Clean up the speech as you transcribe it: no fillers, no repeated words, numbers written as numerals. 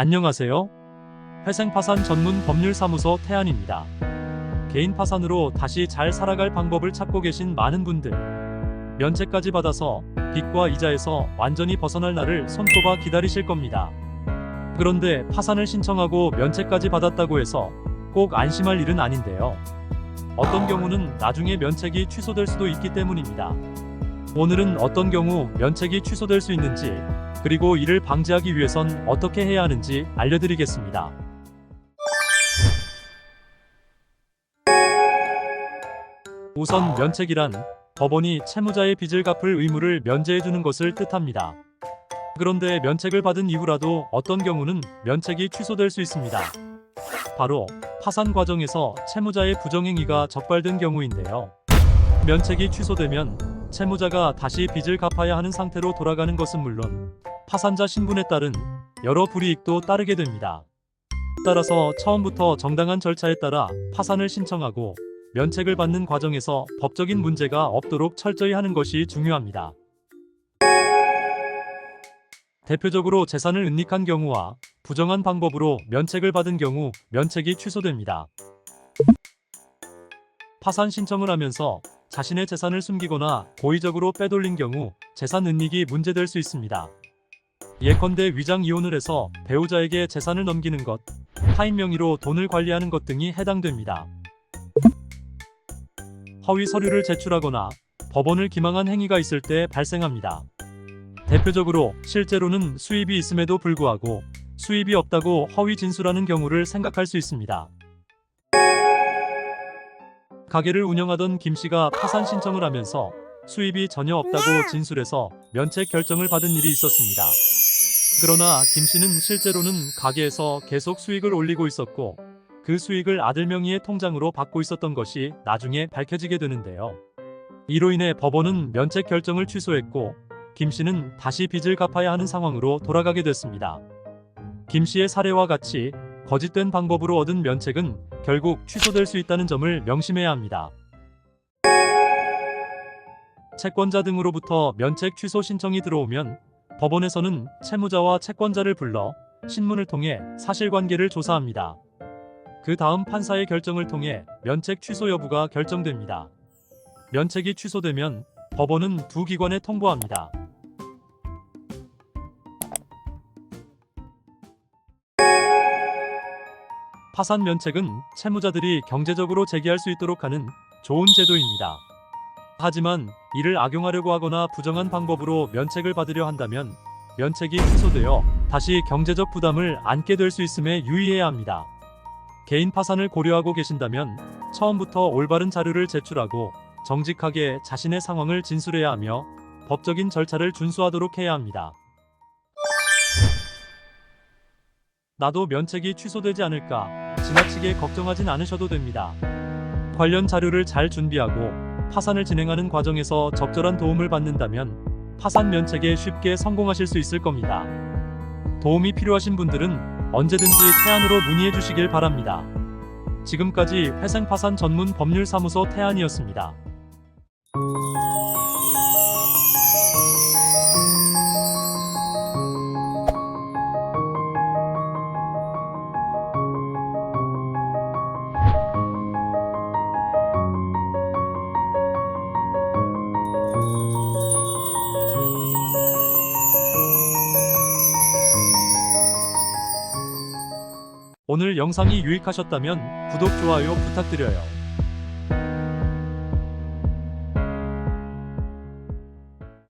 안녕하세요. 회생파산 전문 법률사무소 태안입니다. 개인 파산으로 다시 잘 살아갈 방법을 찾고 계신 많은 분들, 면책까지 받아서 빚과 이자에서 완전히 벗어날 날을 손꼽아 기다리실 겁니다. 그런데 파산을 신청하고 면책까지 받았다고 해서 꼭 안심할 일은 아닌데요. 어떤 경우는 나중에 면책이 취소될 수도 있기 때문입니다. 오늘은 어떤 경우 면책이 취소될 수 있는지, 그리고 이를 방지하기 위해선 어떻게 해야 하는지 알려드리겠습니다. 우선 면책이란 법원이 채무자의 빚을 갚을 의무를 면제해주는 것을 뜻합니다. 그런데 면책을 받은 이후라도 어떤 경우는 면책이 취소될 수 있습니다. 바로 파산 과정에서 채무자의 부정행위가 적발된 경우인데요. 면책이 취소되면 채무자가 다시 빚을 갚아야 하는 상태로 돌아가는 것은 물론 파산자 신분에 따른 여러 불이익도 따르게 됩니다. 따라서 처음부터 정당한 절차에 따라 파산을 신청하고 면책을 받는 과정에서 법적인 문제가 없도록 철저히 하는 것이 중요합니다. 대표적으로 재산을 은닉한 경우와 부정한 방법으로 면책을 받은 경우 면책이 취소됩니다. 파산 신청을 하면서 자신의 재산을 숨기거나 고의적으로 빼돌린 경우 재산 은닉이 문제될 수 있습니다. 예컨대 위장 이혼을 해서 배우자에게 재산을 넘기는 것, 타인 명의로 돈을 관리하는 것 등이 해당됩니다. 허위 서류를 제출하거나 법원을 기망한 행위가 있을 때 발생합니다. 대표적으로 실제로는 수입이 있음에도 불구하고 수입이 없다고 허위 진술하는 경우를 생각할 수 있습니다. 가게를 운영하던 김 씨가 파산 신청을 하면서 수입이 전혀 없다고 진술해서 면책 결정을 받은 일이 있었습니다. 그러나 김 씨는 실제로는 가게에서 계속 수익을 올리고 있었고 그 수익을 아들 명의의 통장으로 받고 있었던 것이 나중에 밝혀지게 되는데요. 이로 인해 법원은 면책 결정을 취소했고 김 씨는 다시 빚을 갚아야 하는 상황으로 돌아가게 됐습니다. 김 씨의 사례와 같이 거짓된 방법으로 얻은 면책은 결국 취소될 수 있다는 점을 명심해야 합니다. 채권자 등으로부터 면책 취소 신청이 들어오면 법원에서는 채무자와 채권자를 불러 신문을 통해 사실관계를 조사합니다. 그 다음 판사의 결정을 통해 면책 취소 여부가 결정됩니다. 면책이 취소되면 법원은 두 기관에 통보합니다. 파산 면책은 채무자들이 경제적으로 재기할 수 있도록 하는 좋은 제도입니다. 하지만 이를 악용하려고 하거나 부정한 방법으로 면책을 받으려 한다면 면책이 취소되어 다시 경제적 부담을 안게 될 수 있음에 유의해야 합니다. 개인 파산을 고려하고 계신다면 처음부터 올바른 자료를 제출하고 정직하게 자신의 상황을 진술해야 하며 법적인 절차를 준수하도록 해야 합니다. 나도 면책이 취소되지 않을까 지나치게 걱정하진 않으셔도 됩니다. 관련 자료를 잘 준비하고 파산을 진행하는 과정에서 적절한 도움을 받는다면 파산 면책에 쉽게 성공하실 수 있을 겁니다. 도움이 필요하신 분들은 언제든지 태안으로 문의해 주시길 바랍니다. 지금까지 회생파산 전문 법률사무소 태안이었습니다. 오늘 영상이 유익하셨다면 구독, 좋아요 부탁드려요.